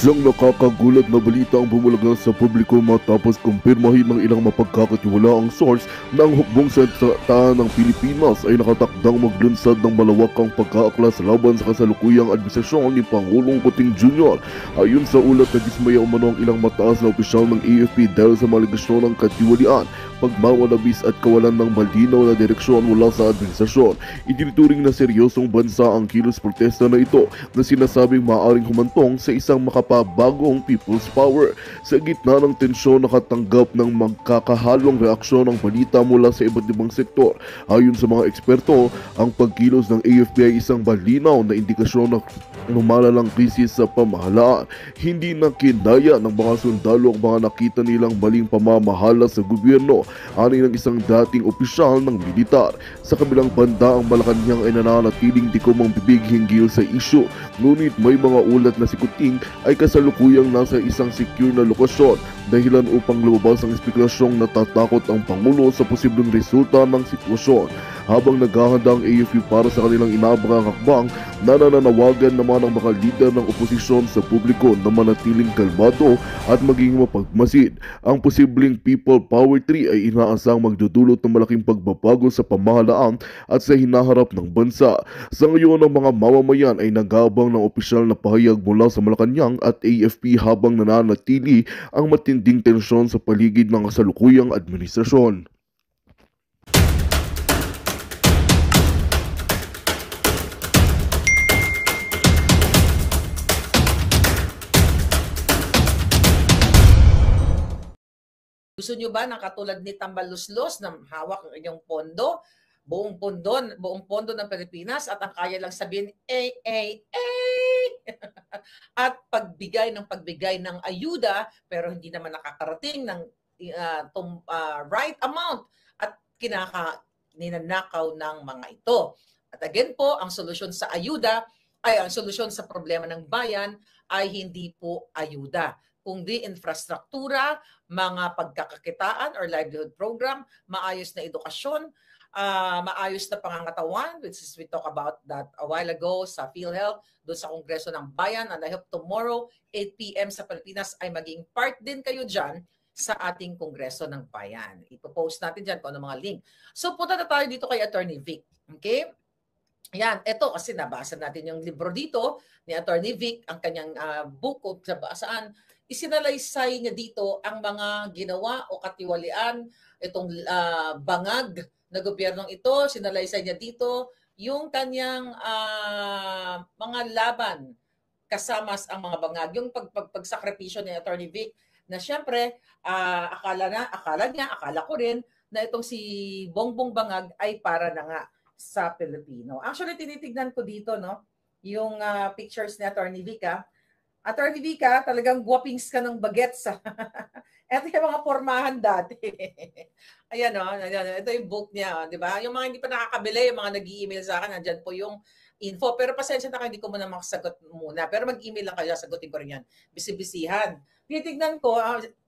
Isang nakakagulat na balita ang bumulaga sa publiko matapos kumpirmahin ng ilang mapagkakatiwalaang source na ang hukbong sentrata ng Pilipinas ay nakatakdang maglunsad ng malawakang pagkaaklas laban sa kasalukuyang administrasyon ni Pangulong Kuting Jr. Ayon sa ulat, nagismaya umano ang ilang mataas na opisyal ng AFP dahil sa maligasyon ng katiwalian, pagmamalabis at kawalan ng malinaw na direksyon mula sa administrasyon. Itinuturing na seryosong bansa ang kilos protesta na ito na sinasabing maaaring humantong sa isang makapabagong people's power. Sa gitna ng tensyon, nakatanggap ng magkakahalong reaksyon ang balita mula sa iba't ibang sektor. Ayon sa mga eksperto, ang pagkilos ng AFP ay isang malinaw na indikasyon na lumalalang krisis sa pamahalaan. Hindi na kinaya ng mga sundalo ang mga nakita nilang maling pamamahala sa gobyerno, ani ng isang dating opisyal ng militar. Sa kabilang banda, ang Malacanang ay nananatiling tikom ang bibig hinggil sa isyu, ngunit may mga ulat na si Kuting ay kasalukuyang nasa isang secure na lokasyon, dahilan upang lumabas ang espekulasyong natatakot ang Pangulo sa posibleng resulta ng sitwasyon. Habang naghahanda ang AFP para sa kanilang inaabangang hakbang, nananawagan naman ang mga lider ng oposisyon sa publiko na manatiling kalmado at maging mapagmasid. Ang posibleng People Power 3 ay inaasang magdudulot ng malaking pagbabago sa pamahalaan at sa hinaharap ng bansa. Sa ngayon, ang mga mamamayan ay nagabang ng opisyal na pahayag mula sa Malacanang at AFP habang nananatili ang matinding tensyon sa paligid ng kasalukuyang administrasyon. Gusto nyo ba ng katulad ni Tambaluslos na hawak ang inyong pondo, buong pondo ng Pilipinas at ang kaya lang sabihin, at pagbigay ng ayuda pero hindi naman nakakarating ng right amount at ninanakaw ng mga ito. At again po, ang solusyon sa ayuda ang solusyon sa problema ng bayan ay hindi po ayuda, kundi infrastruktura, mga pagkakakitaan or livelihood program, maayos na edukasyon, maayos na pangangatawan, which is we talk about that a while ago sa PhilHealth, doon sa Kongreso ng Bayan. And I hope tomorrow, 8 p.m. sa Pilipinas ay maging part din kayo dyan sa ating Kongreso ng Bayan. Ipopost natin dyan kung ano mga link. So punta na tayo dito kay Attorney Vic. Okay? Yan, ito kasi nabasa natin yung libro dito ni Attorney Vic, ang kanyang book of saan isinalaysay niya dito ang mga ginawa o katiwalian, itong bangag na gobyernong ito, sinalaysay niya dito yung kanyang mga laban kasama ang mga bangag, yung pagsakripisyo ni Attorney Vic na syempre akala ko rin na itong si Bongbong Bangag ay para na nga sa Pilipino. Actually, tinitignan ko dito yung pictures ni Attorney Vic. Attorney Vica, talagang guwapings ka ng bagets. Ito yung mga pormahan dati. Ayan ito yung book niya, di ba? Yung mga hindi pa nakakabili, yung mga nag-i-email sa akin, nandyan po yung info. Pero pasensya na kayo, hindi ko muna makasagot muna. Pero mag-email lang kayo, sagutin ko rin yan. Bisi-bisihan. Titignan ko,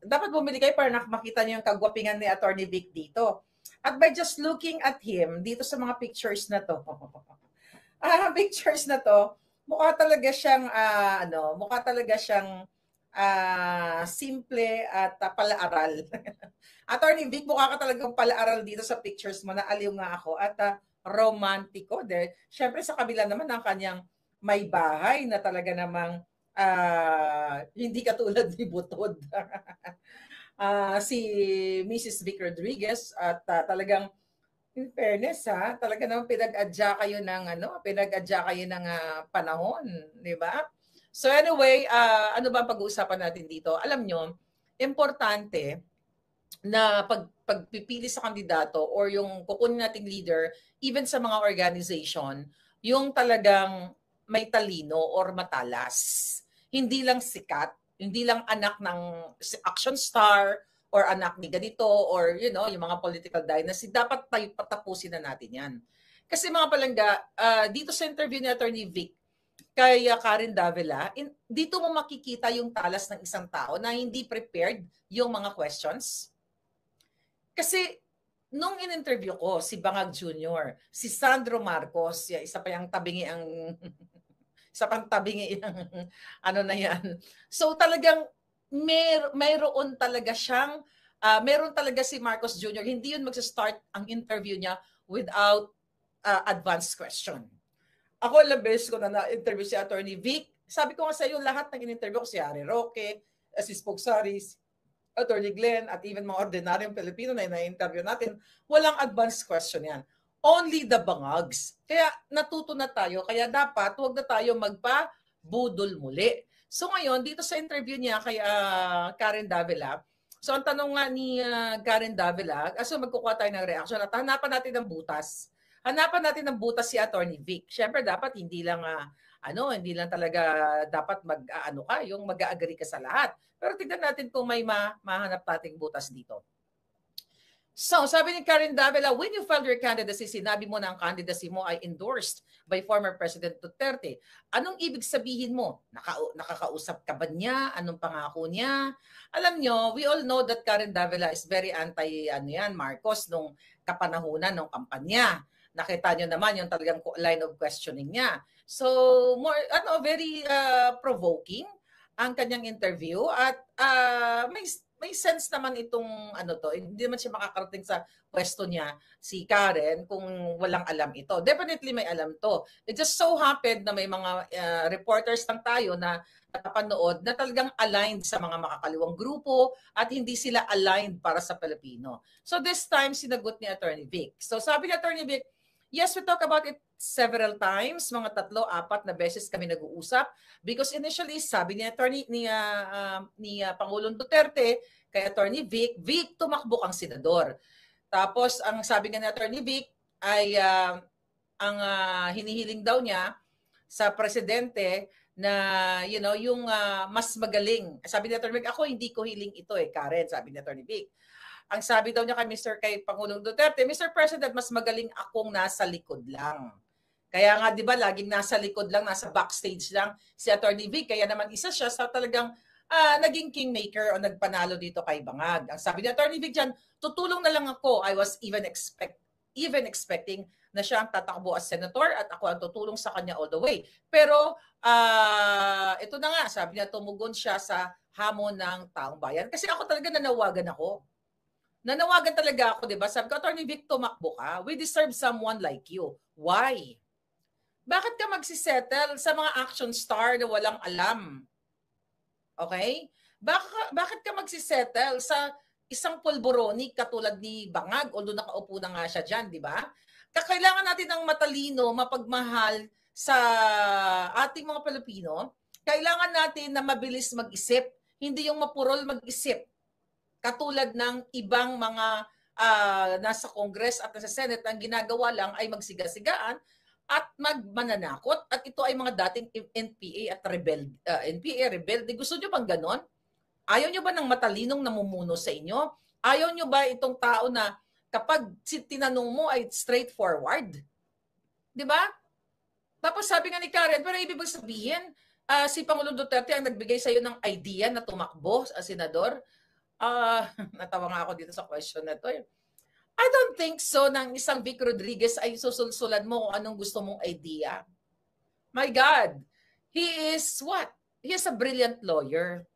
dapat bumili kayo para makita niyo yung kagwapingan ni Attorney Vic dito. At by just looking at him, dito sa mga pictures na to, mukha talaga siyang simple at palaaral. Attorney Vic, mukha ka talagang palaaral dito sa pictures mo, na aliw nga ako at romantiko. Siyempre sa kabila naman ng kanyang may bahay na talaga namang hindi katulad ni Butod. Si Mrs. Vic Rodriguez at talagang in fairness talaga naman pinag-adya kayo ng panahon, di ba? So anyway, ano ba pag-uusapan natin dito? Alam nyo, importante na pagpipili sa kandidato or yung kukunin nating leader, even sa mga organization, yung talagang may talino or matalas. Hindi lang sikat, hindi lang anak ng action star, or anak ni ganito, or yung mga political dynasty, dapat tayo patapusin na natin yan. Kasi mga palangga, dito sa interview ni Attorney Vic kay Karen Davila, dito mo makikita yung talas ng isang tao na hindi prepared yung mga questions. Kasi nung in-interview ko si Bangag Jr., si Sandro Marcos, isa pa yung tabingi ang sa pantabingi ng ano na yan. So talagang mayroon talaga siyang, meron talaga si Marcos Jr., hindi yun magsa-start ang interview niya without advanced question. Ako ilang beses ko na na-interview si Attorney Vic. Sabi ko nga sa iyo, lahat ng in-interview ko, si Harry Roque, si Spoke Saris, Attorney Glenn, at even mga ordinaryong Pilipino na na-interview natin, walang advanced question yan. Only the bangags. Kaya natuto na tayo, kaya dapat huwag na tayo magpa-budol muli. So ngayon, dito sa interview niya kay Karen Davila, so ang tanong nga ni Karen Davila, so magkukuha tayo ng reaction at hanapan natin ng butas. Hanapan natin ng butas si Attorney Vic. Siyempre dapat hindi lang hindi lang talaga dapat yung mag-agree ka sa lahat. Pero tignan natin kung may mahanap nating butas dito. So, sabi ni Karen Davila, when you filed your candidacy, sinabi mo na ang candidacy mo ay endorsed by former President Duterte. Anong ibig sabihin mo? Nakakausap ka ba niya? Anong pangako niya? Alam nyo, we all know that Karen Davila is very anti Marcos nung kapanahunan ng kampanya. Nakita nyo naman yung talagang line of questioning niya. So, very provoking ang kanyang interview at may sense naman itong hindi naman siya makakarating sa pwesto niya, si Karen, kung walang alam ito. Definitely may alam to. It just so happened na may mga reporters lang tayo na napanood na talagang aligned sa mga makakaliwang grupo at hindi sila aligned para sa Pilipino. So this time, sinagot ni Attorney Vic. So sabi ni Attorney Vic, yes, we talk about it several times, mga 3-4 na beses kami nag-uusap because initially sabi ni Pangulong Duterte kay Attorney Vic, tumakbo kang senador. Tapos ang sabi nga ni Attorney Vic ay ang hinihiling daw niya sa presidente na yung mas magaling. Sabi ni Attorney Vic, ako hindi ko hiling ito Karen, sabi ni Attorney Vic. Ang sabi daw niya kay Pangulong Duterte, Mr. President, mas magaling akong nasa likod lang. Kaya nga, di ba, laging nasa likod lang, nasa backstage lang si Attorney Vic. Kaya naman isa siya sa talagang naging kingmaker o nagpanalo dito kay Bangag. Ang sabi ni Attorney Vic dyan, tutulong na lang ako. I was even expecting na siya ang tatakbo as senator at ako ang tutulong sa kanya all the way. Pero ito na nga, sabi niya, tumugon siya sa hamon ng taong bayan. Kasi ako talaga nanawagan ako. Nanawagan talaga ako, di ba? Sabi ko, Attorney Vic, tumakbo ka. We deserve someone like you. Why? Bakit ka magsisettle sa mga action star na walang alam? Okay? Bakit ka magsisettle sa isang pulboroni katulad ni Bangag, although nakaupo na nga siya dyan, di ba? Kailangan natin ng matalino, mapagmahal sa ating mga Pilipino. Kailangan natin na mabilis mag-isip, hindi yung mapurol mag-isip. Katulad ng ibang mga nasa Congress at nasa Senate, ang ginagawa lang ay magsigasigaan at magmananakot. At ito ay mga dating NPA at rebelde. Gusto nyo bang ganon? Ayaw nyo ba ng matalinong namumuno sa inyo? Ayaw nyo ba itong tao na kapag tinanong mo ay straightforward? Di ba? Tapos sabi nga ni Karen, pero ibig sabihin, si Pangulong Duterte ang nagbigay sa iyo ng idea na tumakbo as senador. Natawa nga ako dito sa question na to. I don't think so nang isang Vic Rodriguez ay susulsulan mo kung anong gusto mong idea. My God, he is what? He is a brilliant lawyer.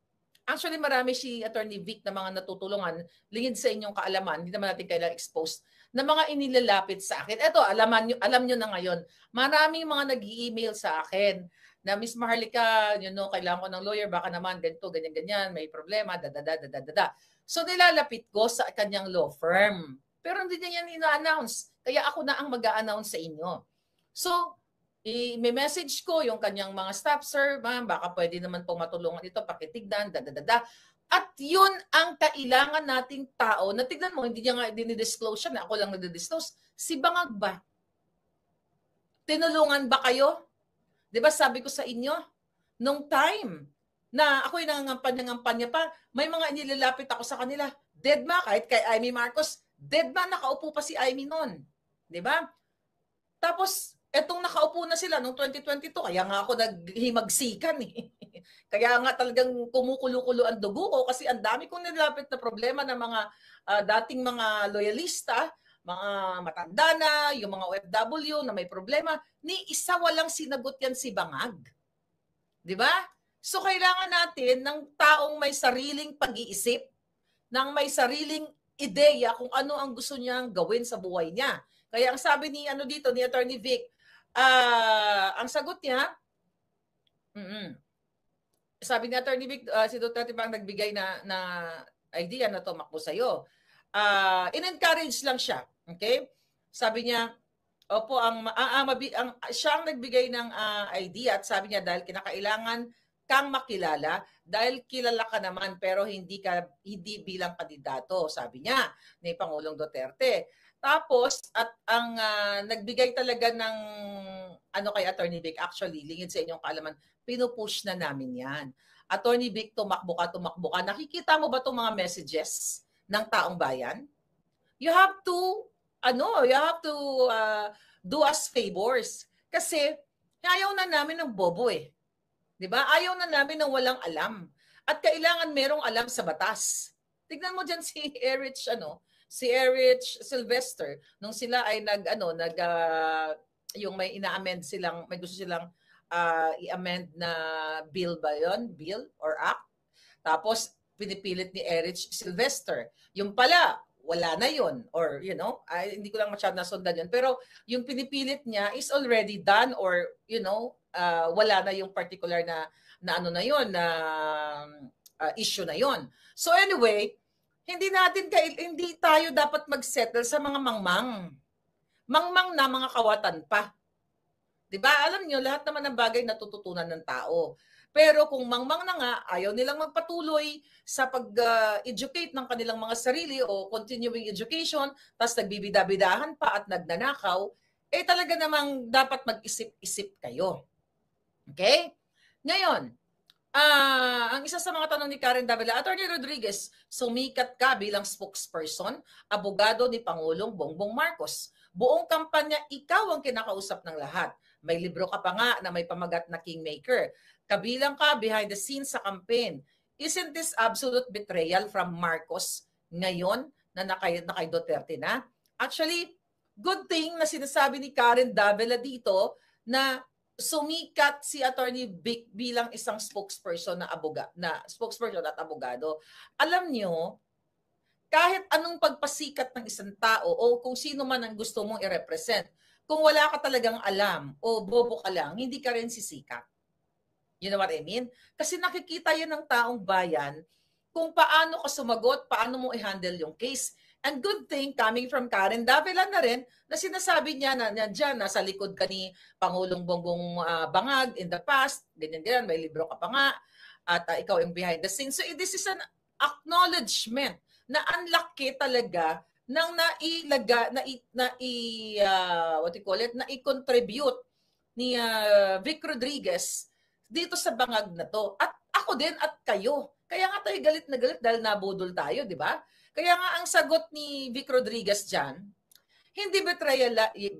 Actually, marami si Attorney Vic na mga natutulungan, lingid sa inyong kaalaman, hindi naman natin kailangan expose, na mga inilalapit sa akin. Eto, alam nyo na ngayon, maraming mga nag-i-email sa akin na Miss Maharlika, kailangan ko ng lawyer, baka naman ganito, ganyan, may problema, So, nilalapit ko sa kanyang law firm. Pero hindi niya yan ina-announce. Kaya ako na ang mag-a-announce sa inyo. So, may message ko yung kanyang mga staff, sir, ma'am, baka pwede naman pong matulungan ito, pakitignan, At yun ang kailangan nating tao na tignan mo, hindi niya nga dinidisclose siya na ako lang nagdidisclose. Si Bangag ba? Tinulungan ba kayo? Di ba sabi ko sa inyo, nung time na ako'y nangangampanya pa, may mga inilalapit ako sa kanila. Dead ma, kahit kay Amy Marcos, dead ma, nakaupo pa si Amy noon. Di ba? Tapos, etong nakaupo na sila noong 2022, kaya nga ako naghimagsikan Kaya nga talagang kumukulo-kulo ang dugo ko kasi ang dami kong nilapit na problema ng mga dating mga loyalista, mga matanda na, yung mga OFW na may problema, ni isa walang sinagot yan si Bangag. 'Di ba? So kailangan natin ng taong may sariling pag-iisip, ng may sariling ideya kung ano ang gusto niyang gawin sa buhay niya. Kaya ang sabi ni dito ni Attorney Vic, ang sagot niya, sabi ni Attorney Vic, si Duterte ba ang nagbigay na idea na tumakbo sa'yo? In-encourage lang siya. Okay? Sabi niya, opo, siya ang nagbigay ng idea at sabi niya dahil kinakailangan kang makilala dahil kilala ka naman pero hindi bilang kandidato, sabi niya ni Pangulong Duterte. Tapos at ang nagbigay talaga ng kay Attorney Vic, actually lingid sa inyong kaalaman, pinupush na namin 'yan. Attorney Vic, tumakbo ka. Nakikita mo ba 'tong mga messages ng taong bayan? You have to do us favors. Kasi ayaw na namin ng bobo eh. 'Di ba? Ayaw na namin ng walang alam. At kailangan merong alam sa batas. Tignan mo diyan si Erich Sylvester nung sila ay yung may ina-amend silang, may gusto silang i-amend na bill ba 'yon? Bill or act? Tapos pinipilit ni Erich Sylvester. Yung pala wala na yon, or hindi ko lang masyado nasundan yun, pero yung pinipilit niya is already done, or wala na yung particular na issue na yon. So anyway, hindi tayo dapat mag-settle sa mga mangmang na mga kawatan pa. 'Di ba? Alam niyo, lahat naman ng bagay natututunan ng tao. Pero kung mangmang na nga, ayaw nilang magpatuloy sa pag-educate ng kanilang mga sarili o continuing education, tapos nagbibida-bidahan pa at nagnanakaw, talaga namang dapat mag-isip-isip kayo. Okay? Ngayon, ang isa sa mga tanong ni Karen Davila, Attorney Rodriguez, sumikat ka bilang spokesperson, abogado ni Pangulong Bongbong Marcos. Buong kampanya, ikaw ang kinakausap ng lahat. May libro ka pa nga na may pamagat na Kingmaker. Kabilang ka behind the scenes sa campaign. Isn't this absolute betrayal from Marcos ngayon na kay Duterte na? Actually, good thing na sinasabi ni Karen Davila dito na sumikat si Attorney Vic bilang isang spokesperson spokesperson at abogado. Alam nyo, kahit anong pagpasikat ng isang tao o kung sino man ang gusto mong i-represent, kung wala ka talagang alam o bobo ka lang, hindi ka rin sisikat. You know what I mean? Kasi nakikita yan ng taong bayan kung paano ka sumagot, paano mo i-handle yung case. And good thing, coming from Karen Davila na rin, na sinasabi niya na dyan, nasa likod ka ni Pangulong Bongbong Bangag in the past, ganyan, may libro ka pa nga, at ikaw yung behind the scenes. So this is an acknowledgement na ang laki talaga ng i-contribute ni Vic Rodriguez dito sa bangag na to. At ako din at kayo. Kaya nga tayo galit na galit dahil nabudol tayo, di ba? Kaya nga ang sagot ni Vic Rodriguez dyan, hindi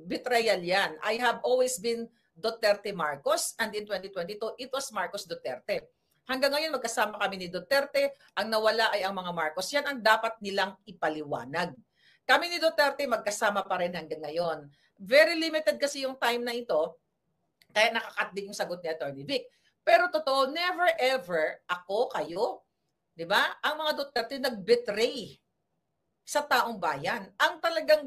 betrayal yan. I have always been Duterte Marcos, and in 2022, it was Marcos Duterte. Hanggang ngayon, magkasama kami ni Duterte. Ang nawala ay ang mga Marcos. Yan ang dapat nilang ipaliwanag. Kami ni Duterte, magkasama pa rin hanggang ngayon. Very limited kasi yung time na ito, kaya nakakat din yung sagot ni Attorney Vic. Pero totoo, never ever ako, kayo, di ba? Ang mga Duterte nag-betray sa taong bayan. Ang talagang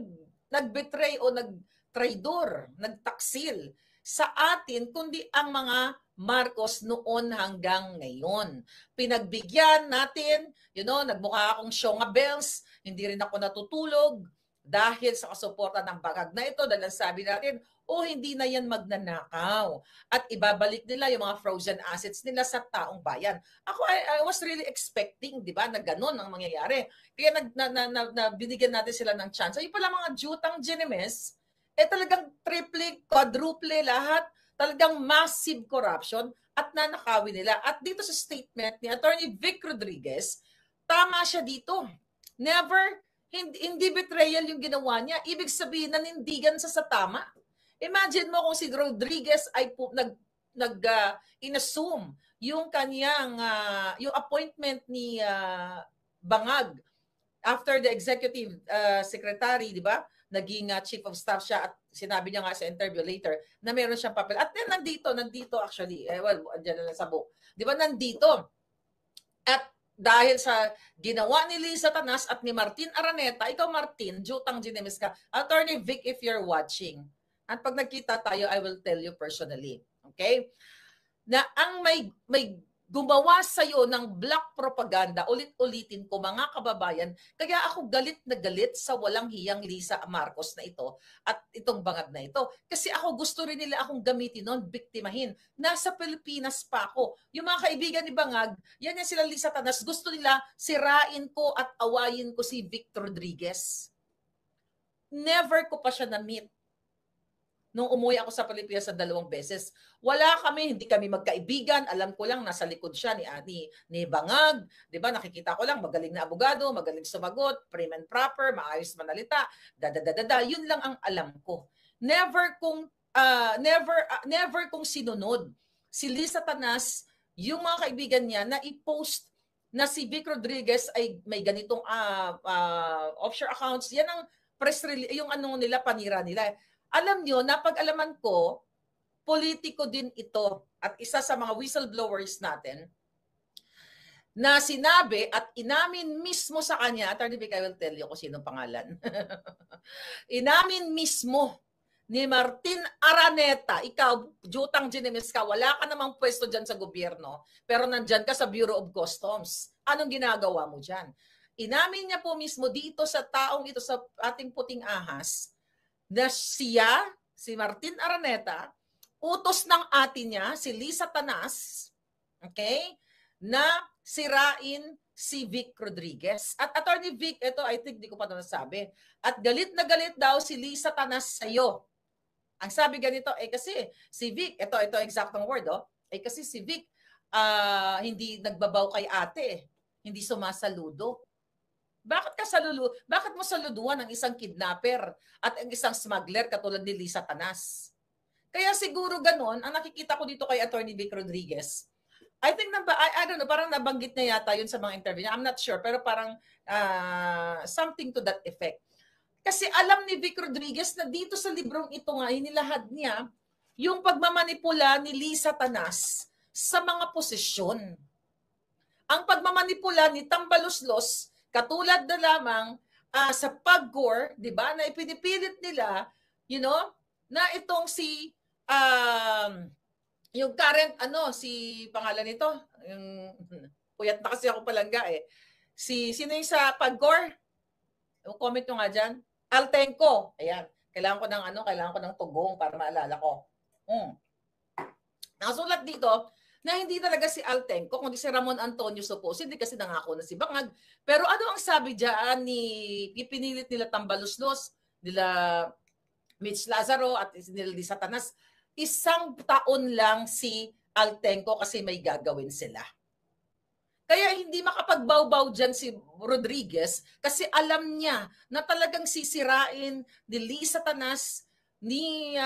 nag-betray o nag-traidor, nagtaksil sa atin, kundi ang mga Marcos noon hanggang ngayon. Pinagbigyan natin, nagmukha akong Shonga Bells, hindi rin ako natutulog dahil sa kasuporta ng bagag na ito, dahil sabi natin, hindi na yan magnanakaw. At ibabalik nila yung mga frozen assets nila sa taong bayan. Ako, I was really expecting, di ba, na ganun ang mangyayari. Kaya binigyan natin sila ng chance. Yung pala mga jutang Ginemes, talagang triple, quadruple lahat, talagang massive corruption at nanakawin nila. At dito sa statement ni Attorney Vic Rodriguez, tama siya dito. Hindi betrayal yung ginawa niya. Ibig sabihin, nanindigan sa tama. Imagine mo kung si Rodriguez ay inassume yung kanyang yung appointment ni Bangag after the executive secretary, di ba? naging chief of staff siya at sinabi niya nga sa interview later na meron siyang papel. At then nandito actually, well, andyan na sa book. Di ba nandito? At dahil sa ginawa ni Lisa Tanas at ni Martin Araneta, ikaw Martin, Jutang Ginemes ka, Attorney Vic, if you're watching, at pag nagkita tayo, I will tell you personally. Okay? Na ang may gumawa sa'yo ng black propaganda, ulit-ulitin ko mga kababayan, kaya ako galit na galit sa walang hiyang Lisa Marcos na ito at itong bangag na ito. Kasi ako gusto rin nila akong gamitin noon, biktimahin. Nasa Pilipinas pa ako. Yung mga kaibigan ni Bangag, yan sila Lisa Tanas, gusto nila sirain ko at awayin ko si Vic Rodriguez. Never ko pa siya na-meet. Nung umuwi ako sa Pilipinas sa 2 beses, hindi kami magkaibigan. Alam ko lang, nasa likod siya ni Bangag. Diba, nakikita ko lang, magaling na abogado, magaling sumagot, prim and proper, maayos manalita, Yun lang ang alam ko. Never kong sinunod si Lisa Tanas, yung mga kaibigan niya, na i-post na si Vic Rodriguez ay may ganitong offshore accounts. Yan ang press release, yung nila, panira nila. Alam nyo, napag-alaman ko, politiko din ito at isa sa mga whistleblowers natin na sinabi at inamin mismo sa kanya, Attorney Vic, I will tell you kung sinong pangalan. Inamin mismo ni Martin Araneta, ikaw, Jutang Ginemes ka, wala ka namang pwesto dyan sa gobyerno, pero nandyan ka sa Bureau of Customs. Anong ginagawa mo dyan? Inamin niya po mismo dito sa taong ito, sa ating puting ahas, na siya, si Martin Araneta, utos ng ate niya, si Lisa Tanas, okay, na sirain si Vic Rodriguez. At Attorney Vic, ito I think di ko pa ito nasabi, at galit na galit daw si Lisa Tanas sa'yo. Ang sabi ganito, kasi si Vic, ito exactong word, kasi si Vic, hindi nagbabaw kay ate, hindi sumasaludo. Bakit mo saluduan ang isang kidnapper at ang isang smuggler katulad ni Lisa Tanas? Kaya siguro ganon, ang nakikita ko dito kay Attorney Vic Rodriguez, I think, I don't know, parang nabanggit niya yata yun sa mga interview niya. I'm not sure, pero parang something to that effect. Kasi alam ni Vic Rodriguez na dito sa librong ito nga, inilahad niya yung pagmamanipula ni Lisa Tanas sa mga posisyon. Ang pagmamanipula ni Tambaluslos, katulad na lamang sa PAGCOR, di ba, na ipinipilit nila, na itong si, yung current, si pangalan nito, yung, puyat na kasi ako palangga sino yung sa PAGCOR? Comment nyo nga dyan. Altenco. Ayan. Kailangan ko ng tugong para maalala ko. Nakasulat dito, na hindi talaga si Altenco, kundi si Ramon Antonio Soposo, hindi kasi nangako na si Bangag. Pero ano ang sabi dyan pinilit nila Tambaluslos, nila Mitch Lazaro at nila Lisa Tanas, 1 taon lang si Altenco kasi may gagawin sila. Kaya hindi makapagbaw-baw dyan si Rodriguez kasi alam niya na talagang sisirain ni Lisa Tanas, ni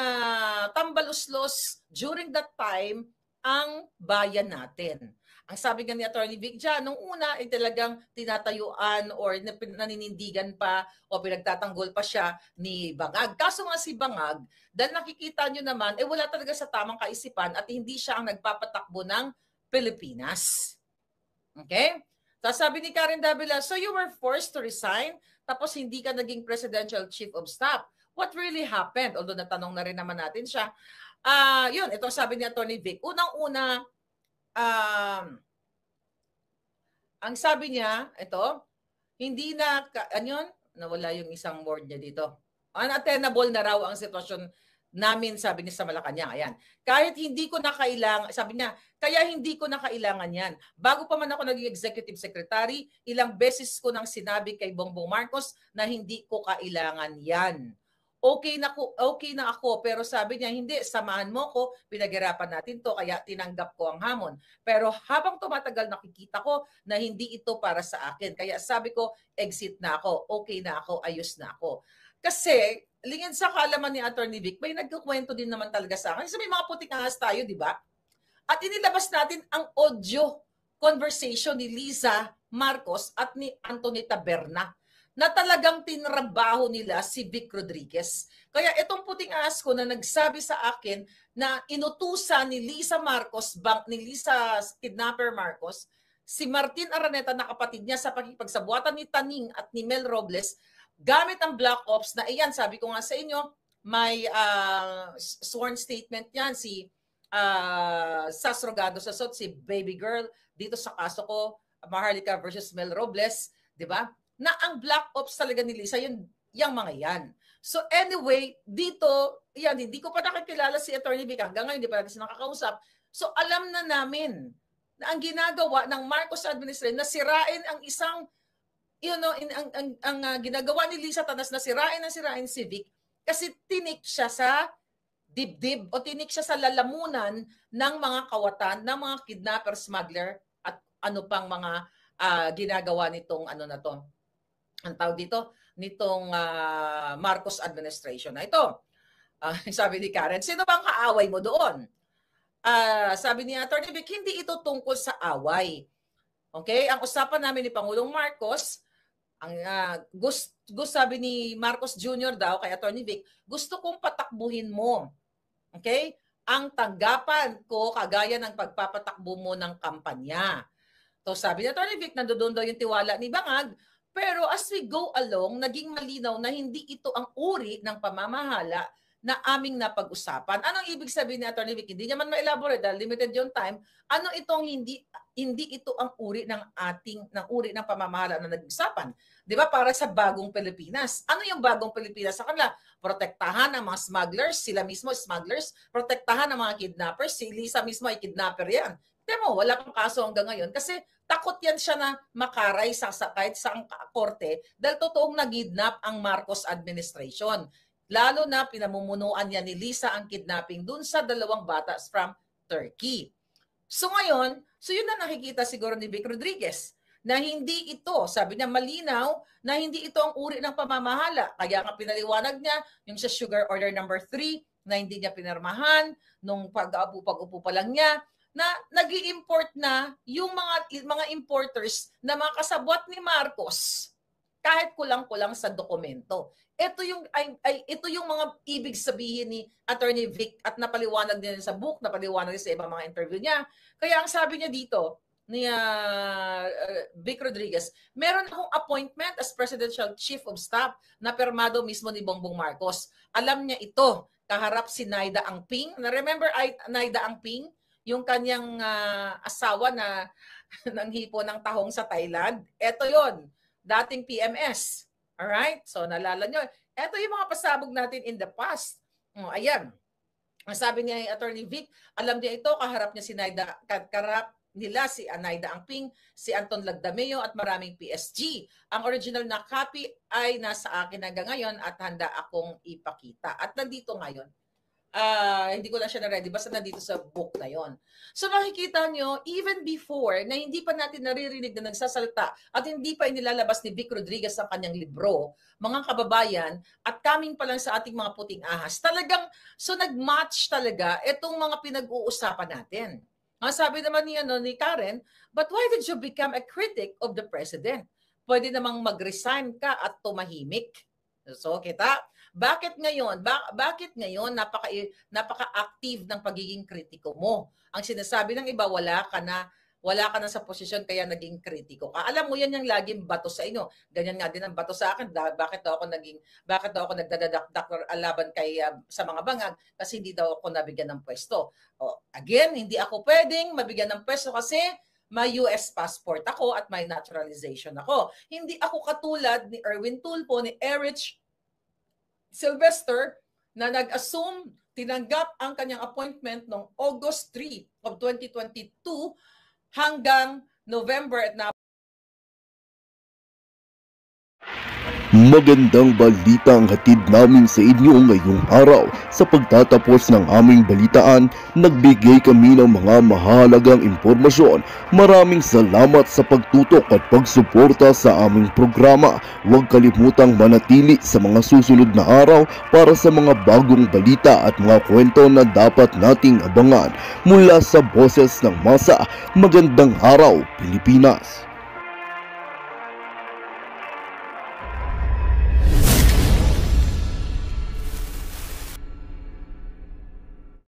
Tambaluslos during that time, ang bayan natin. Ang sabi nga ni Attorney Vic dyan, nung una ay talagang tinatayuan or naninindigan pa o pinagtatanggol pa siya ni Bangag. Kaso nga si Bangag, dahil nakikita nyo naman, wala talaga sa tamang kaisipan at hindi siya ang nagpapatakbo ng Pilipinas. Okay? Tapos sabi ni Karen Davila, so you were forced to resign tapos hindi ka naging Presidential Chief of Staff. What really happened? Although natanong na rin naman natin siya. Yun, ito sabi ni Attorney Vic. Unang-una, ang sabi niya, ito, hindi na, nawala yung isang word niya dito. Unattainable na raw ang sitwasyon namin, sabi niya sa Malacanang. Ayan. Kahit hindi ko na kailangan, sabi niya, kaya hindi ko na kailangan yan. Bago pa man ako naging executive secretary, ilang beses ko nang sinabi kay Bongbong Marcos na hindi ko kailangan yan. Okay na ako, pero sabi niya, hindi, samahan mo ko, pinaghirapan natin to, kaya tinanggap ko ang hamon. Pero habang tumatagal, nakikita ko na hindi ito para sa akin. Kaya sabi ko, exit na ako, okay na ako, ayos na ako. Kasi, lingin sa kaalaman ni Attorney Vic, may nagkukwento din naman talaga sa akin. Kasi may mga puting ahas tayo, di ba? At inilabas natin ang audio conversation ni Lisa Marcos at ni Antonita Berna na talagang tinrabaho nila si Vic Rodriguez. Kaya itong puting ahas ko na nagsabi sa akin na inutusan ni Lisa Marcos, ni Lisa Kidnapper Marcos, si Martin Araneta na kapatid niya sa pakikipagsabuatan ni Taning at ni Mel Robles, gamit ang Black Ops na iyan, sabi ko nga sa inyo, may sworn statement yan, si Sas Rogado Sasot, si Baby Girl, dito sa kaso ko, Maharlika versus Mel Robles, di ba? Na ang Black Ops talaga ni Lisa, yung mga yan. So anyway, dito, yan, hindi ko pa nakikilala si Attorney Vic. Hanggang ngayon, hindi pa natin nakakausap. So alam na namin na ang ginagawa ng Marcos administration na sirain ang isang, ang ginagawa ni Lisa Tanas na sirain si Vic kasi tinik siya sa dibdib o tinik siya sa lalamunan ng mga kawatan, ng mga kidnapper, smuggler at ano pang mga ginagawa nitong ano na to. Ang tawag dito, nitong Marcos administration na ito. Sabi ni Karen, sino bang kaaway mo doon? Sabi ni Atty. Vic, hindi ito tungkol sa away. Okay? Ang usapan namin ni Pangulong Marcos, sabi ni Marcos Jr. daw kay Atty. Vic, gusto kong patakbuhin mo. Okay? Ang tanggapan ko kagaya ng pagpapatakbo mo ng kampanya. So sabi ni Atty. Vic, nandoon daw yung tiwala ni Bangag. Pero as we go along, naging malinaw na hindi ito ang uri ng pamamahala na aming napag-usapan. Anong ibig sabihin ni Atty. Vic? Hindi naman ma-elaborate dahil limited yung time. Ano itong hindi ito ang uri ng uri ng pamamahala na nag-usapan? 'Di ba? Para sa bagong Pilipinas. Ano yung bagong Pilipinas sa kanila? Protektahan ang mga smugglers, sila mismo smugglers, protektahan ang mga kidnappers, si Lisa mismo ay kidnapper yan. Temo, wala pang kaso hanggang ngayon kasi takot yan siya na makaray kahit sa korte dahil totoong nag-kidnap ang Marcos administration. Lalo na pinamumunuan niya ni Lisa ang kidnapping dun sa 2 bata from Turkey. So ngayon, yun na nakikita siguro ni Vic Rodriguez na hindi ito, sabi niya malinaw, na hindi ito ang uri ng pamamahala. Kaya nga pinaliwanag niya yung sa Sugar Order number 3 na hindi niya pinirmahan nung pag-upo pa lang niya, na nag-i-import na yung mga importers na mga kasabwat ni Marcos kahit kulang-kulang sa dokumento. Ito yung mga ibig sabihin ni Attorney Vic at napaliwanag din sa book, napaliwanag din sa ibang mga interview niya. Kaya ang sabi niya dito ni Vic Rodriguez, meron akong appointment as Presidential Chief of Staff na permado mismo ni Bongbong Marcos. Alam niya ito, kaharap si Naida Angping. Na-remember Naida Angping? Yung kanyang asawa na nanghipo ng tahong sa Thailand. Ito yon, dating PMS. Alright? So, nalala nyo. Ito yung mga pasabog natin in the past. Ayan. Ang sabi niya Attorney Vic, alam niya ito, kaharap niya si Naida, kaharap nila si Naida Angping, si Anton Lagdameo at maraming PSG. Ang original na copy ay nasa akin hanggang ngayon at handa akong ipakita. At nandito ngayon. Hindi ko na siya na-ready, basta nandito sa book na yon. So makikita nyo, even before, na hindi pa natin naririnig na nagsasalta at hindi pa inilalabas ni Vic Rodriguez ang kanyang libro, mga kababayan, at coming pa lang sa ating mga puting ahas, talagang, so nag-match talaga itong mga pinag-uusapan natin. Ang sabi naman ni Karen, but why did you become a critic of the president? Pwede namang mag-resign ka at tumahimik. So kita, bakit ngayon napaka-active ng pagiging kritiko mo? Ang sinasabi ng iba, wala ka na sa posisyon kaya naging kritiko ka. Alam mo yan yung laging bato sa inyo. Ganyan nga din ang bato sa akin. Bakit daw ako nagdadakdak laban kay sa mga bangag kasi hindi daw ako nabigyan ng pwesto. Again, hindi ako pwedeng mabigyan ng pwesto kasi may US passport ako at may naturalization ako. Hindi ako katulad ni Erwin Tulfo, ni Erich Sylvester na nag-assume, tinanggap ang kanyang appointment noong August 3 of 2022 hanggang November at Magandang balita ang hatid namin sa inyo ngayong araw. Sa pagtatapos ng aming balitaan, nagbigay kami ng mga mahalagang impormasyon. Maraming salamat sa pagtutok at pagsuporta sa aming programa. Huwag kalimutang manatili sa mga susunod na araw para sa mga bagong balita at mga kwento na dapat nating abangan. Mula sa Boses ng Masa, magandang araw Pilipinas!